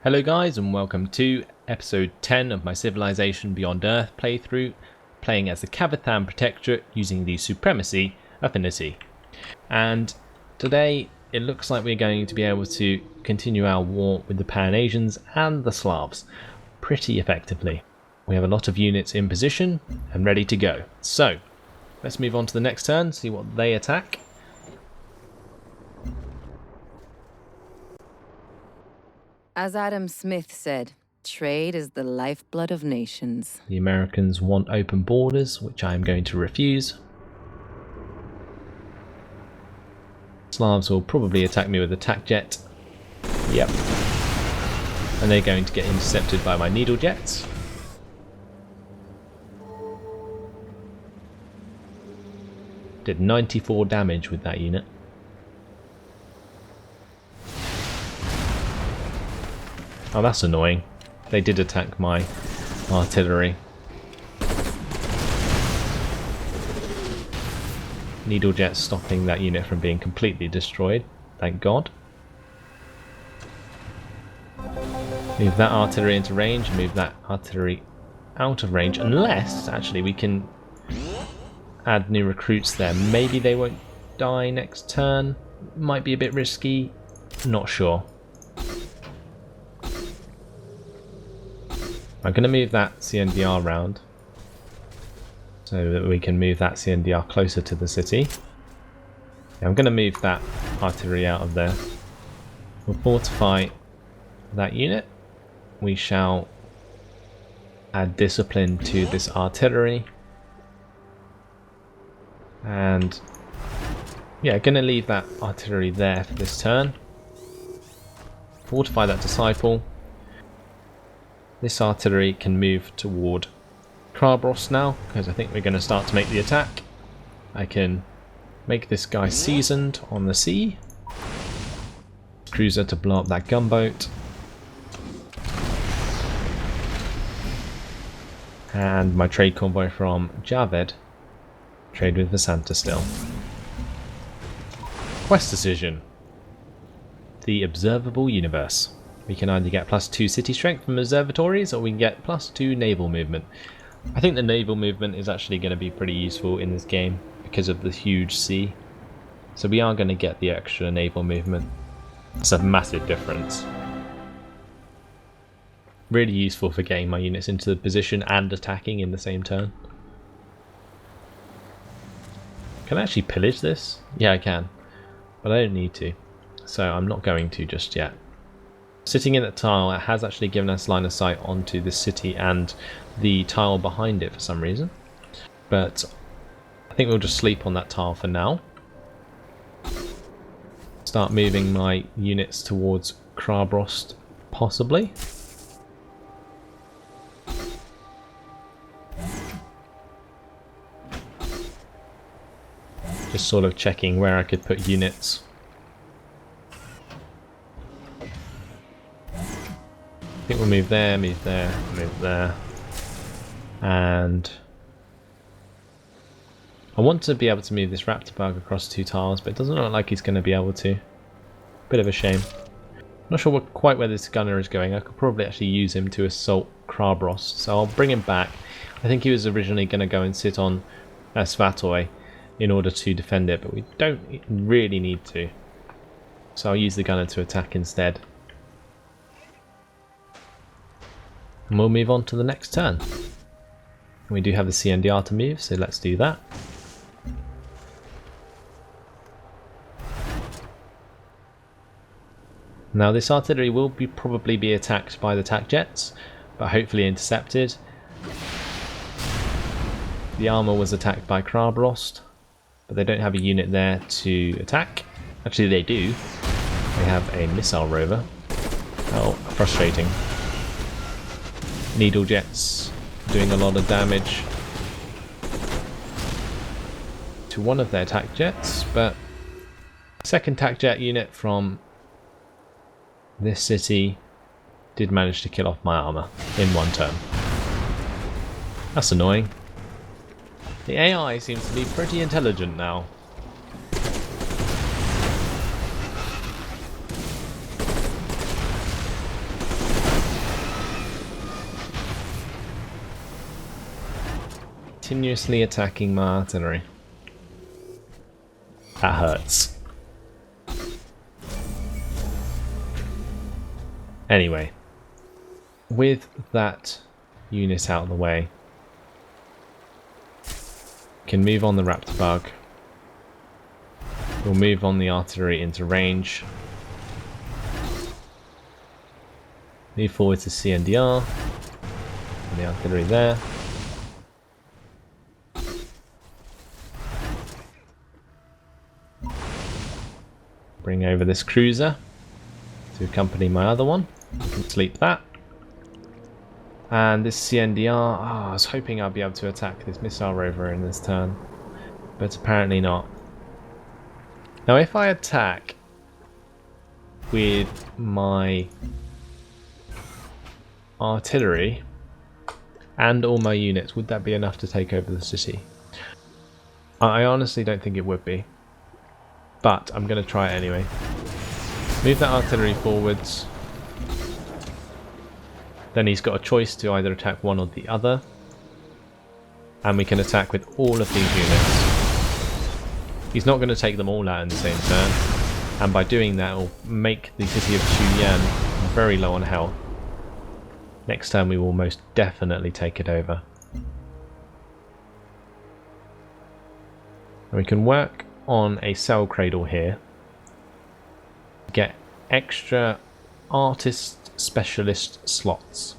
Hello guys and welcome to episode 10 of my Civilization Beyond Earth playthrough, playing as the Kavithan Protectorate using the Supremacy affinity. And today it looks like we're going to be able to continue our war with the Pan-Asians and the Slavs pretty effectively. We have a lot of units in position and ready to go. So let's move on to the next turn, see what they attack. As Adam Smith said, trade is the lifeblood of nations. The Americans want open borders, which I am going to refuse. Slavs will probably attack me with attack jet. Yep. And they're going to get intercepted by my needle jets. Did 94 damage with that unit. Oh, that's annoying. They did attack my artillery. Needle jet stopping that unit from being completely destroyed. Thank God. Move that artillery into range, move that artillery out of range. Unless, actually, we can add new recruits there. Maybe they won't die next turn. Might be a bit risky. Not sure. I'm going to move that CNDR round so that we can move that CNDR closer to the city. I'm going to move that artillery out of there. We'll fortify that unit. We shall add discipline to this artillery. And yeah, going to leave that artillery there for this turn. Fortify that disciple. This artillery can move toward Krabros now, because I think we're going to start to make the attack. I can make this guy seasoned on the sea. Cruiser to blow up that gunboat. And my trade convoy from Javed. Trade with Vasanta still. Quest decision. The Observable Universe. We can either get +2 city strength from observatories, or we can get +2 naval movement. I think the naval movement is actually going to be pretty useful in this game because of the huge sea. So we are going to get the extra naval movement. It's a massive difference. Really useful for getting my units into the position and attacking in the same turn. Can I actually pillage this? Yeah, I can. But I don't need to. So I'm not going to just yet. Sitting in that tile, it has actually given us line of sight onto the city and the tile behind it for some reason. But I think we'll just sleep on that tile for now. Start moving my units towards Krabros, possibly. Just sort of checking where I could put units. I think we'll move there, move there, move there. And I want to be able to move this raptor bug across 2 tiles, but it doesn't look like he's going to be able to. Bit of a shame. Not sure quite where this gunner is going. I could probably actually use him to assault Krabros, so I'll bring him back. I think he was originally going to go and sit on Svatoy in order to defend it, but we don't really need to. So I'll use the gunner to attack instead. And we'll move on to the next turn. We do have the CNDR to move, so let's do that. Now this artillery will probably be attacked by the attack jets, but hopefully intercepted. The armour was attacked by Krabros, but they don't have a unit there to attack. Actually they do. They have a missile rover. Oh, frustrating. Needle jets doing a lot of damage to one of their attack jets, but second attack jet unit from this city did manage to kill off my armour in one turn. That's annoying. The AI seems to be pretty intelligent now. continuously attacking my artillery. That hurts. Anyway, with that unit out of the way, we can move on the raptor bug. We'll move on the artillery into range. Move forward to CNDR. And the artillery there. Bring over this cruiser to accompany my other one. I can sleep that. And this CNDR, I was hoping I'd be able to attack this missile rover in this turn, but apparently not. Now if I attack with my artillery and all my units, would that be enough to take over the city? I honestly don't think it would be, but I'm going to try it anyway. Move that artillery forwards. Then he's got a choice to either attack one or the other. And we can attack with all of these units. He's not going to take them all out in the same turn. And by doing that, it will make the city of Chuyan very low on health. Next turn we will most definitely take it over. And we can work on a cell cradle here. Get extra artist specialist slots,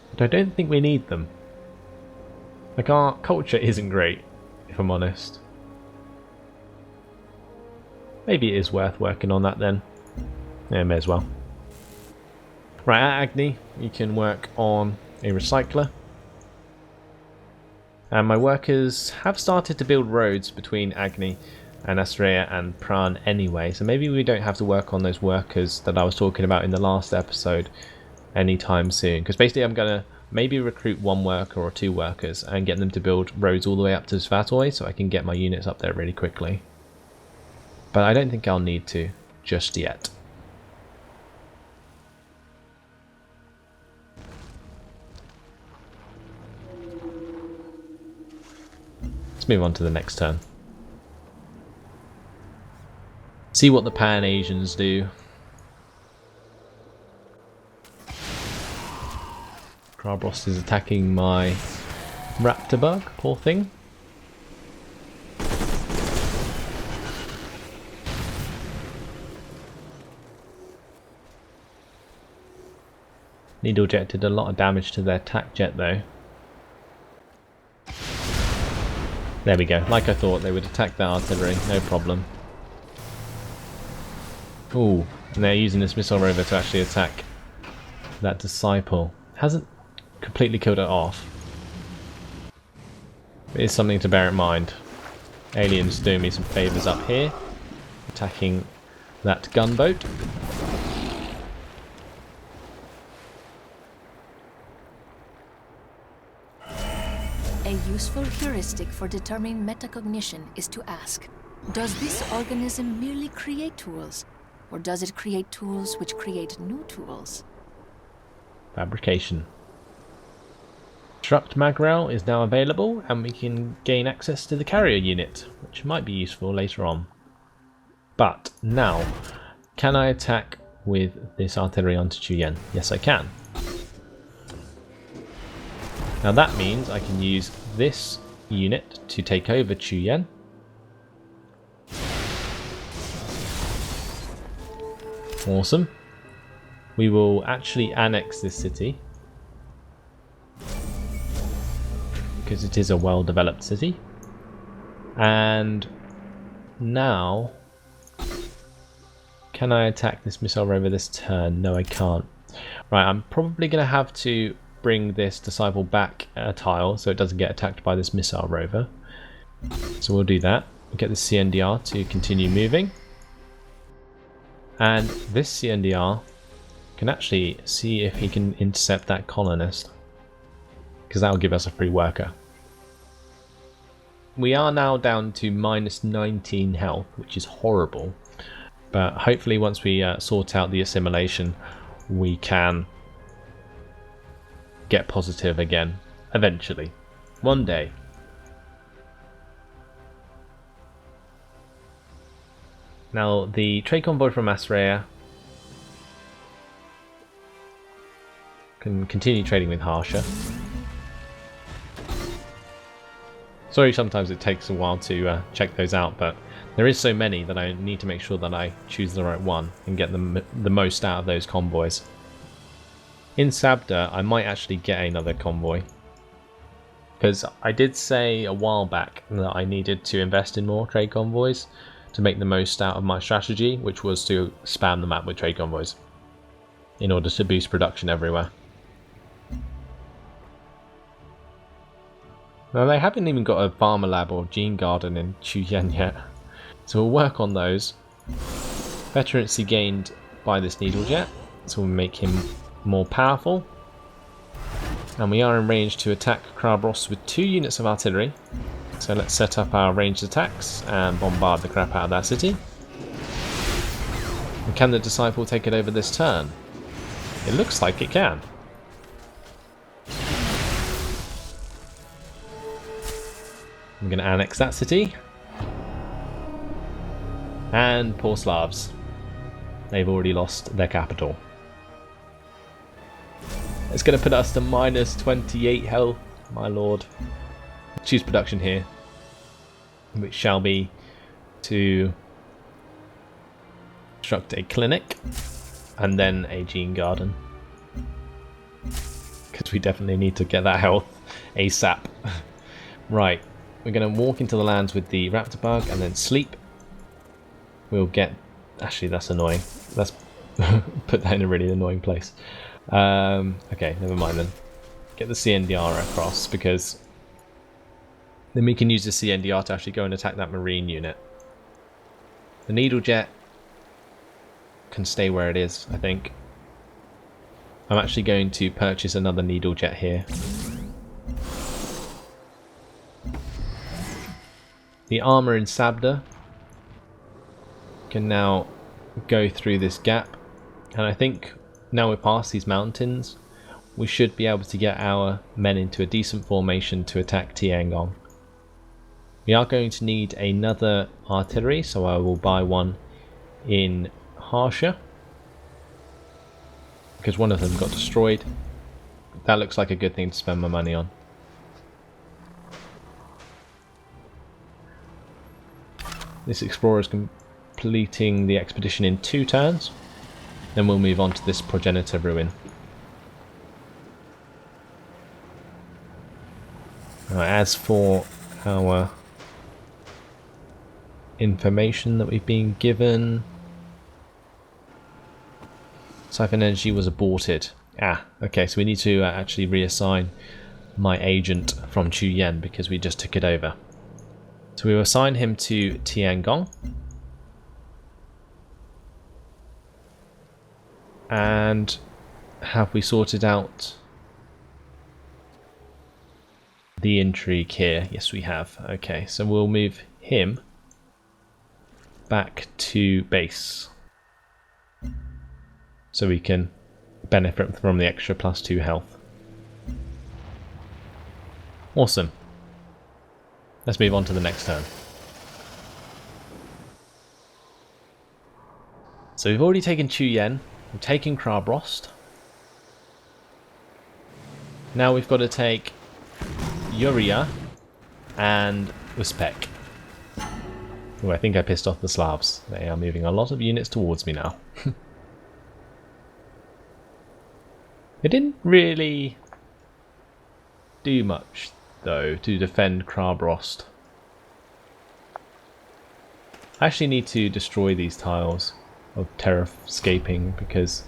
but I don't think we need them. Like, our culture isn't great, if I'm honest. Maybe it is worth working on that then. Yeah, may as well. Right, at Agni you can work on a recycler, and my workers have started to build roads between Agni and Astrea and Pran anyway, so maybe we don't have to work on those workers that I was talking about in the last episode anytime soon, because basically I'm gonna maybe recruit one worker or two workers and get them to build roads all the way up to Svatoy so I can get my units up there really quickly, but I don't think I'll need to just yet. Let's move on to the next turn. See what the Pan-Asians do. Krabros is attacking my raptor bug, poor thing. Needle jet did a lot of damage to their attack jet though. There we go, like I thought, they would attack the artillery, no problem. Ooh, and they're using this missile rover to actually attack that disciple. Hasn't completely killed it off. It is something to bear in mind. Aliens doing me some favours up here, attacking that gunboat. A useful heuristic for determining metacognition is to ask, does this organism merely create tools? Or does it create tools which create new tools? Fabrication. Disrupt Magral is now available, and we can gain access to the carrier unit, which might be useful later on. But now, can I attack with this artillery onto Chuyan? Yes, I can. Now that means I can use this unit to take over Chuyan. Awesome. We will actually annex this city, because it is a well-developed city. And now, can I attack this missile rover this turn? No, I can't. Right, I'm probably going to have to bring this disciple back a tile so it doesn't get attacked by this missile rover. So we'll do that. We'll get the CNDR to continue moving. And this CNDR can actually see if he can intercept that colonist, because that will give us a free worker. We are now down to minus 19 health, which is horrible, but hopefully once we sort out the assimilation we can get positive again, eventually, one day. Now, the trade convoy from Asrea can continue trading with Harsha. Sorry, sometimes it takes a while to check those out, but there is so many that I need to make sure that I choose the right one and get the most out of those convoys. In Sabda, I might actually get another convoy, because I did say a while back that I needed to invest in more trade convoys to make the most out of my strategy, which was to spam the map with trade convoys in order to boost production everywhere. Now, they haven't even got a farmer lab or gene garden in Chuyen yet, so we'll work on those. Veterancy gained by this needle jet, so we'll make him more powerful. And we are in range to attack Krabros with 2 units of artillery. So let's set up our ranged attacks and bombard the crap out of that city. And can the Disciple take it over this turn? It looks like it can. I'm going to annex that city. And poor Slavs. They've already lost their capital. It's going to put us to minus 28 health, my lord. Choose production here, which shall be to construct a clinic and then a gene garden, because we definitely need to get that health ASAP. Right, we're going to walk into the lands with the raptor bug and then sleep. We'll get... Actually, that's annoying. Let's put that in a really annoying place. Okay, never mind then. Get the CNDR across, because then we can use the CNDR to actually go and attack that marine unit. The needle jet can stay where it is, I think. I'm actually going to purchase another needle jet here. The armor in Sabda can now go through this gap, and I think now we're past these mountains, we should be able to get our men into a decent formation to attack Tiangong. We are going to need another artillery, so I will buy one in Harsha, because one of them got destroyed. That looks like a good thing to spend my money on. This explorer is completing the expedition in 2 turns. Then we'll move on to this progenitor ruin. As for our information that we've been given, Siphon Energy was aborted. Okay, so we need to actually reassign my agent from Chuyen because we just took it over. So we will assign him to Tiangong. And have we sorted out the intrigue here? Yes, we have. Okay, so we'll move him back to base, so we can benefit from the extra +2 health. Awesome. Let's move on to the next turn. So we've already taken Chuyen, we've taken Krabrost. Now we've got to take Yuria and Uzbek. Oh, I think I pissed off the Slavs. They are moving a lot of units towards me now. They didn't really do much, though, to defend Krabrost. I actually need to destroy these tiles of terrascaping because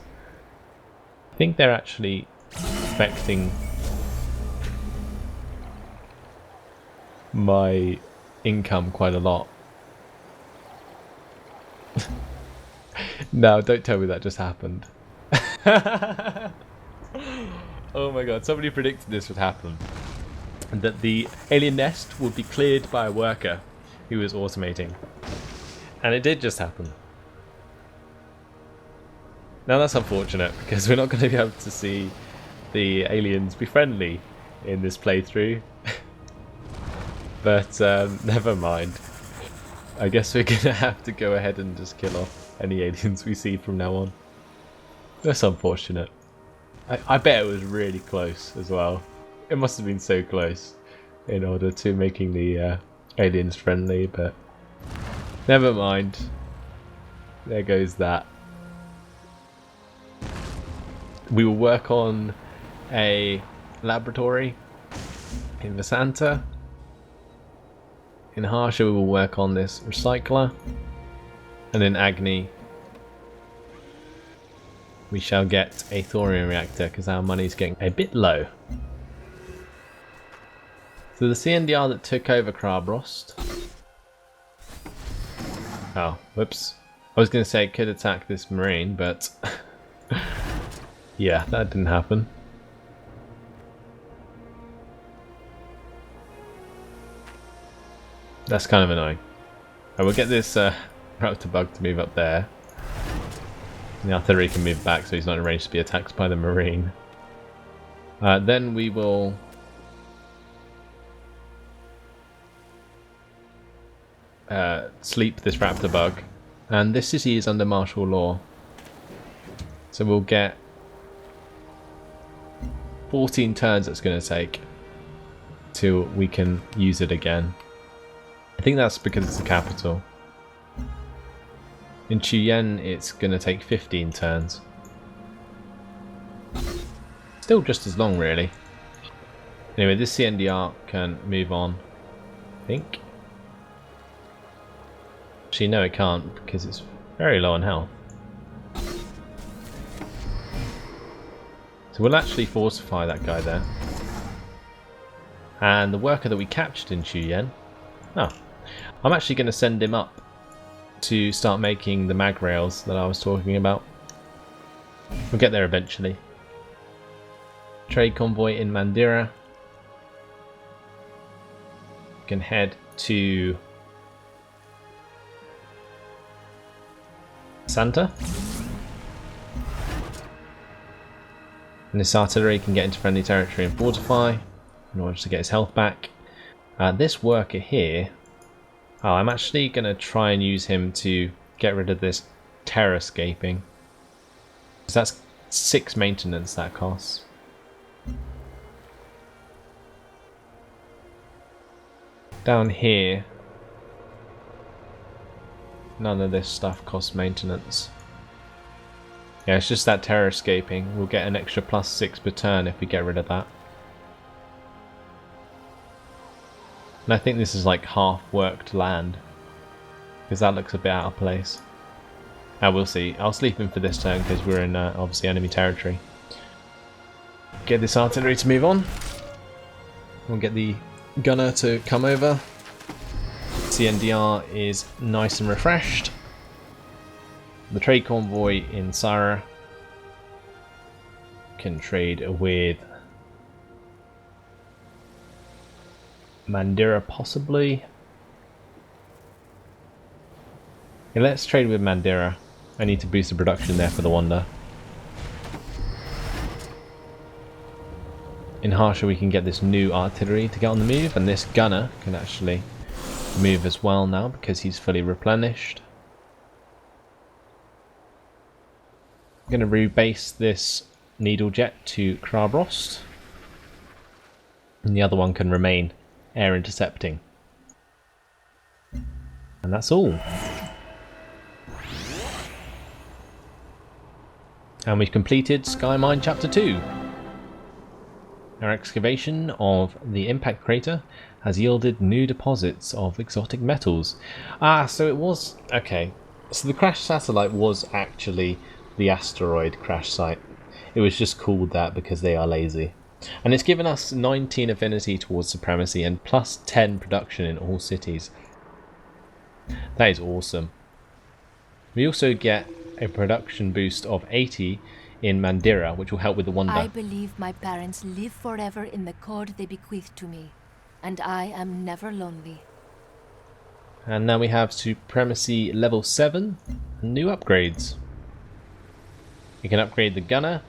I think they're actually affecting my income quite a lot. No, don't tell me that just happened. Oh my god, somebody predicted this would happen. And that the alien nest would be cleared by a worker who was automating. And it did just happen. Now that's unfortunate, because we're not going to be able to see the aliens be friendly in this playthrough. But never mind. I guess we're gonna have to go ahead and just kill off any aliens we see from now on. That's unfortunate. I bet it was really close as well. It must have been so close in order to making the aliens friendly, but never mind. There goes that. We will work on a laboratory in Visanta. In Harsha we will work on this recycler. And in Agni we shall get a thorium reactor because our money's getting a bit low. So the CNDR that took over Krabrost. Oh, whoops. I was going to say it could attack this marine, but yeah, that didn't happen. That's kind of annoying. I will get this raptor bug to move up there. And the artillery can move back so he's not arranged to be attacked by the marine. Then we will sleep this raptor bug. And this city is under martial law. So we'll get 14 turns it's going to take till we can use it again. I think that's because it's the capital. In Chuyen it's going to take 15 turns. Still just as long really. Anyway, this CNDR can move on, I think. Actually no, it can't because it's very low on health. So we'll actually fortify that guy there. And the worker that we captured in Chuyen, I'm actually going to send him up to start making the mag rails that I was talking about. We'll get there eventually. Trade convoy in Mandira. We can head to Santa. And this artillery can get into friendly territory and fortify in order to get his health back. This worker here, I'm actually going to try and use him to get rid of this terrascaping. Because that's 6 maintenance that costs. Down here, none of this stuff costs maintenance. Yeah, it's just that terrascaping. We'll get an extra +6 per turn if we get rid of that. And I think this is like half worked land, because that looks a bit out of place. We'll see. I'll sleep him for this turn because we're in obviously enemy territory. Get this artillery to move on. We'll get the gunner to come over. CNDR is nice and refreshed. The trade convoy in Sara can trade with Mandira possibly. Yeah, let's trade with Mandira. I need to boost the production there for the Wonder. In Harsha we can get this new artillery to get on the move, and this gunner can actually move as well now because he's fully replenished. I'm going to rebase this needle jet to Krabrost, and the other one can remain air intercepting. And that's all. And we've completed Sky Mine Chapter 2. Our excavation of the impact crater has yielded new deposits of exotic metals. So it was... okay. So the crash satellite was actually the asteroid crash site. It was just called that because they are lazy. And it's given us 19 affinity towards supremacy and +10 production in all cities. That is awesome. We also get a production boost of 80 in Mandira, which will help with the Wonder. I believe my parents live forever in the code they bequeathed to me, and I am never lonely. And now we have Supremacy level 7 and new upgrades. We can upgrade the Gunner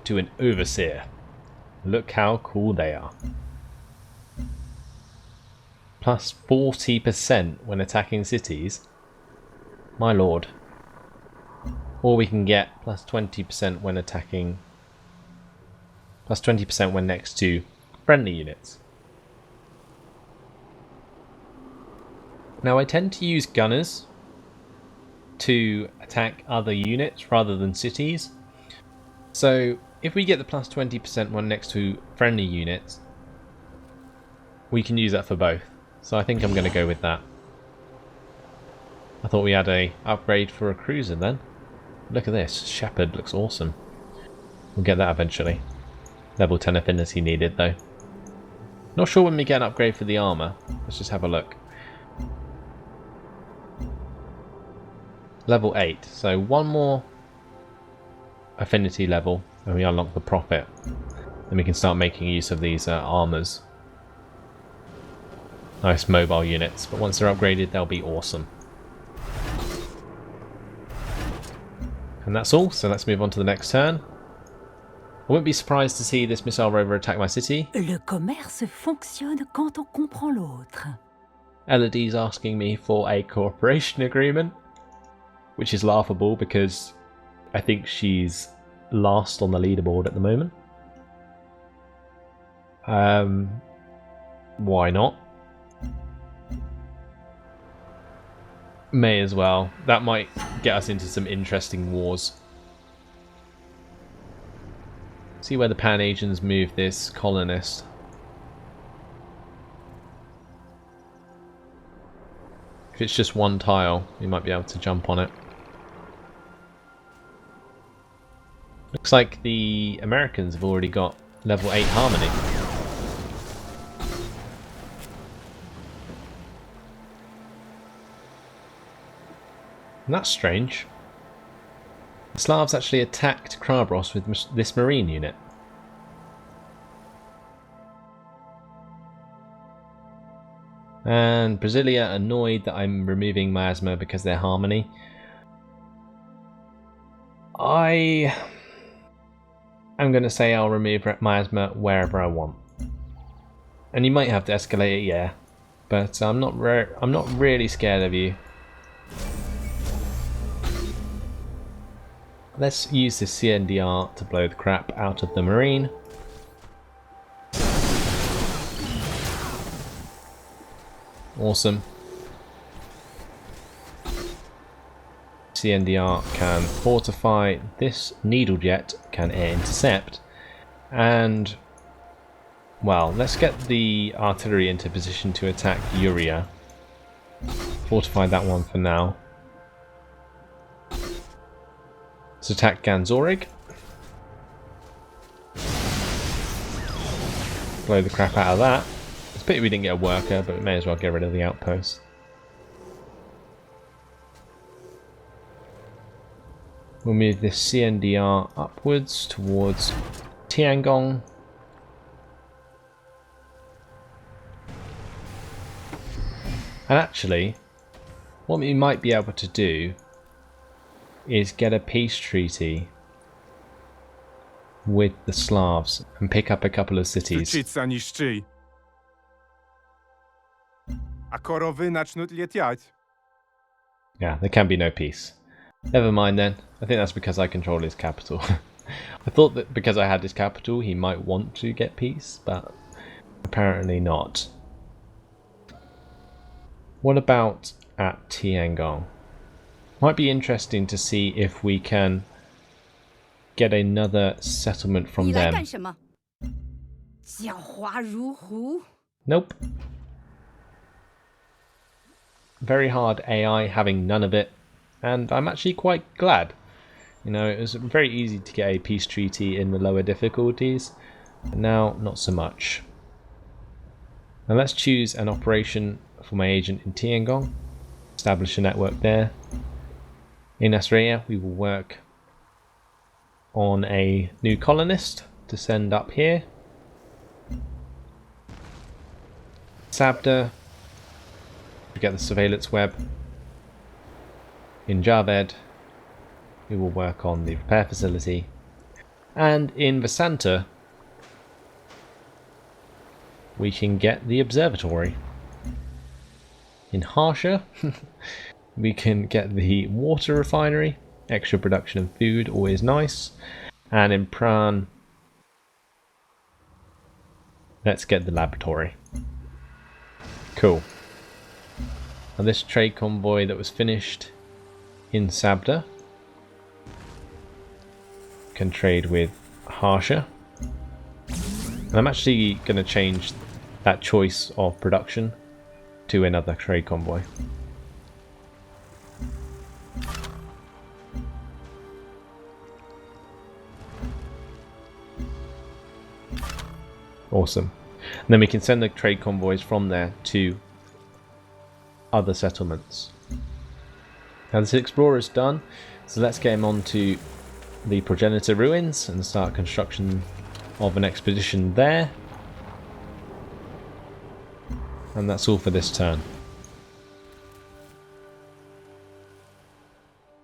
to an Overseer. Look how cool they are. Plus 40% when attacking cities. My lord. Or we can get plus 20% when attacking. Plus 20% when next to friendly units. Now I tend to use gunners to attack other units rather than cities. So if we get the plus 20% when next to friendly units, we can use that for both. So I think I'm going to go with that. I thought we had a upgrade for a cruiser then. Look at this. Shepherd looks awesome. We'll get that eventually. Level 10 affinity needed though. Not sure when we get an upgrade for the armor. Let's just have a look. Level 8. So one more affinity level and we unlock the profit. Then we can start making use of these armors. Nice mobile units, but once they're upgraded they'll be awesome. And that's all, so let's move on to the next turn. I wouldn't be surprised to see this missile rover attack my city. Le commerce fonctionne quand on comprend l'autre. Elodie's asking me for a cooperation agreement, which is laughable because I think she's last on the leaderboard at the moment. Why not? May as well. That might get us into some interesting wars. See where the Pan-Asians move this colonist. If it's just one tile, we might be able to jump on it. Looks like the Americans have already got level 8 harmony. And that's strange. The Slavs actually attacked Krabros with this marine unit. And Brasilia annoyed that I'm removing miasma because they're harmony. I am going to say I'll remove miasma wherever I want. And you might have to escalate it, yeah. But I'm not really scared of you. Let's use this CNDR to blow the crap out of the marine. Awesome. CNDR can fortify. This needle jet can air intercept. And, well, let's get the artillery into position to attack Uria. Fortify that one for now. Let's attack Ganzorig. Blow the crap out of that. It's a pity we didn't get a worker, but we may as well get rid of the outpost. We'll move this CNDR upwards towards Tiangong. And actually, what we might be able to do is get a peace treaty with the Slavs and pick up a couple of cities. Yeah, there can be no peace. Never mind then. I think that's because I control his capital. I thought that because I had his capital he might want to get peace, but apparently not. What about at Tiangong? Might be interesting to see if we can get another settlement from them. Nope. Very hard AI, having none of it, and I'm actually quite glad. You know, it was very easy to get a peace treaty in the lower difficulties, but now not so much. Now let's choose an operation for my agent in Tiangong, establish a network there. In Australia, we will work on a new colonist to send up here. Sabda, we get the surveillance web. In Javed, we will work on the repair facility. And in Vasanta, we can get the observatory. In Harsha, we can get the water refinery. Extra production of food, always nice. And in Pran, let's get the laboratory. Cool. Now this trade convoy that was finished in Sabda can trade with Harsha. And I'm actually going to change that choice of production to another trade convoy. Awesome. And then we can send the trade convoys from there to other settlements. Now this explorer is done, so let's get him on to the progenitor ruins and start construction of an expedition there. And that's all for this turn.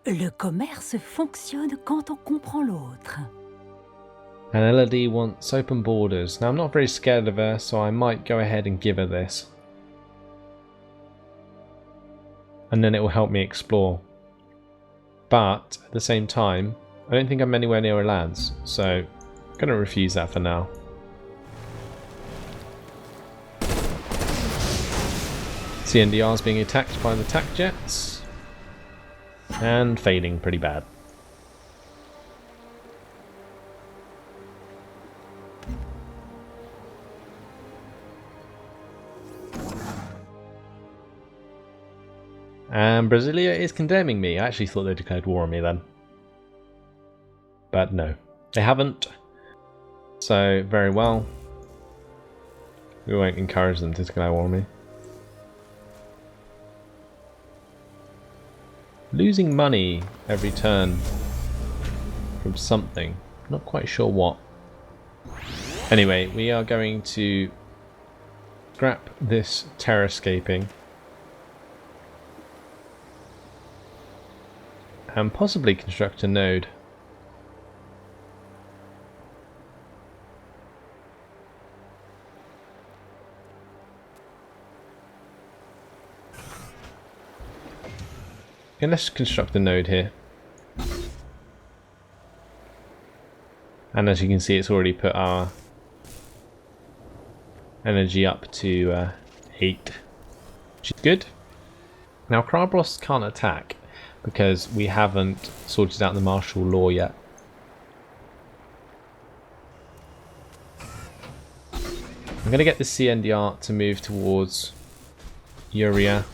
Le commerce fonctionne quand on comprend l'autre. And Elodie wants open borders. Now I'm not very scared of her, so I might go ahead and give her this. And then it will help me explore. But at the same time, I don't think I'm anywhere near her lands, so I'm going to refuse that for now. CNDR is being attacked by the attack jets. And failing pretty bad. And Brasilia is condemning me. I actually thought they declared war on me then. But no, they haven't. So, very well. We won't encourage them to declare war on me. Losing money every turn from something. Not quite sure what. Anyway, we are going to scrap this terrascaping. And possibly construct a node. Okay, let's construct a node here. And as you can see, it's already put our energy up to 8, which is good. Now Krabros can't attack because we haven't sorted out the martial law yet. I'm going to get the CNDR to move towards Uria.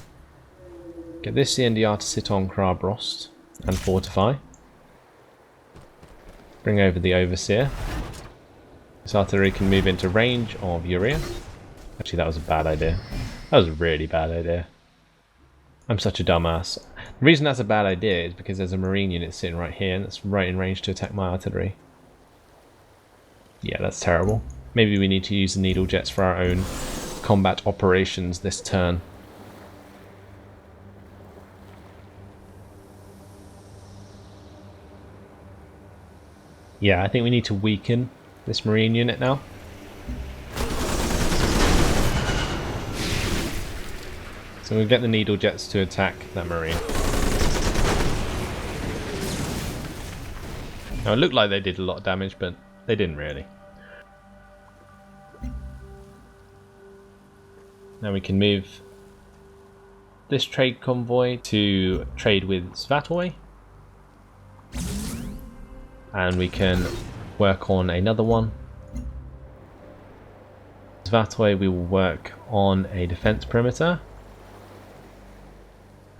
Get this CNDR to sit on Krabros and fortify. Bring over the Overseer. This artillery can move into range of Uria. Actually, that was a bad idea. That was a really bad idea. I'm such a dumbass. The reason that's a bad idea is because there's a marine unit sitting right here and it's right in range to attack my artillery. Yeah, that's terrible. Maybe we need to use the needle jets for our own combat operations this turn. Yeah, I think we need to weaken this marine unit now. So we'll get the needle jets to attack that marine. Now it looked like they did a lot of damage, but they didn't really. Now we can move this trade convoy to trade with Svatoy. And we can work on another one. Svatoy, we will work on a defense perimeter.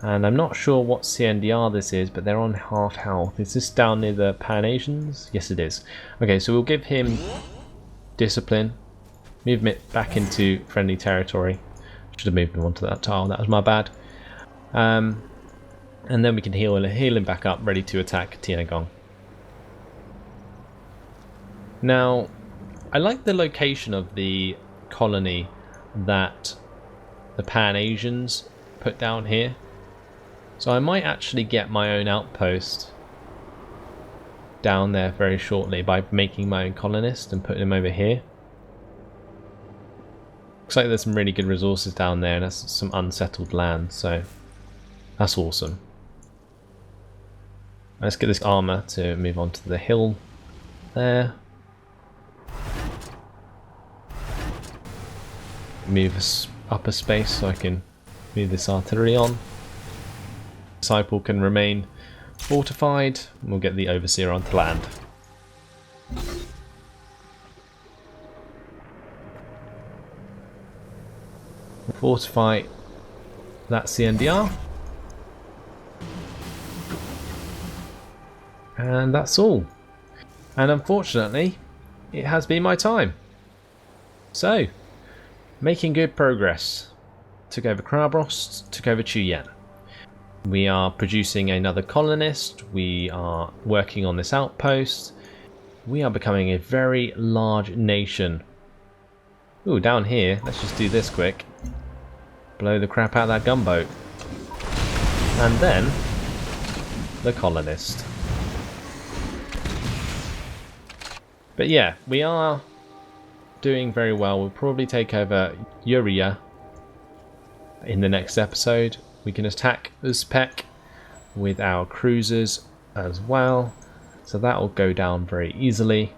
And I'm not sure what CNDR this is, but they're on half health. Is this down near the Pan-Asians? Yes, it is. Okay, so we'll give him discipline. Move it back into friendly territory. Should have moved him onto that tile. That was my bad. And then we can heal him back up, ready to attack Tiangong. Now, I like the location of the colony that the Pan-Asians put down here. So I might actually get my own outpost down there very shortly by making my own colonist and putting him over here. Looks like there's some really good resources down there, and that's some unsettled land, so that's awesome. Let's get this armor to move on to the hill there. Move us up a space so I can move this artillery on. Disciple can remain fortified, and we'll get the overseer onto land. Fortify that CNDR. And that's all. And unfortunately, it has been my time. So, making good progress. Took over Krabrost, took over Chuyen. We are producing another colonist. We are working on this outpost. We are becoming a very large nation. Ooh, down here, let's just do this quick. Blow the crap out of that gunboat. And then, the colonist. But yeah, we are doing very well. We'll probably take over Uria in the next episode. We can attack Uzpek with our cruisers as well. So that will go down very easily.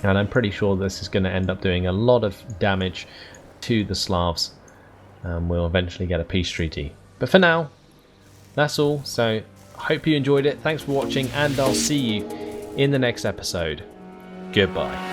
And I'm pretty sure this is going to end up doing a lot of damage to the Slavs. We'll eventually get a peace treaty. But for now, that's all. So hope you enjoyed it. Thanks for watching, and I'll see you in the next episode. Goodbye.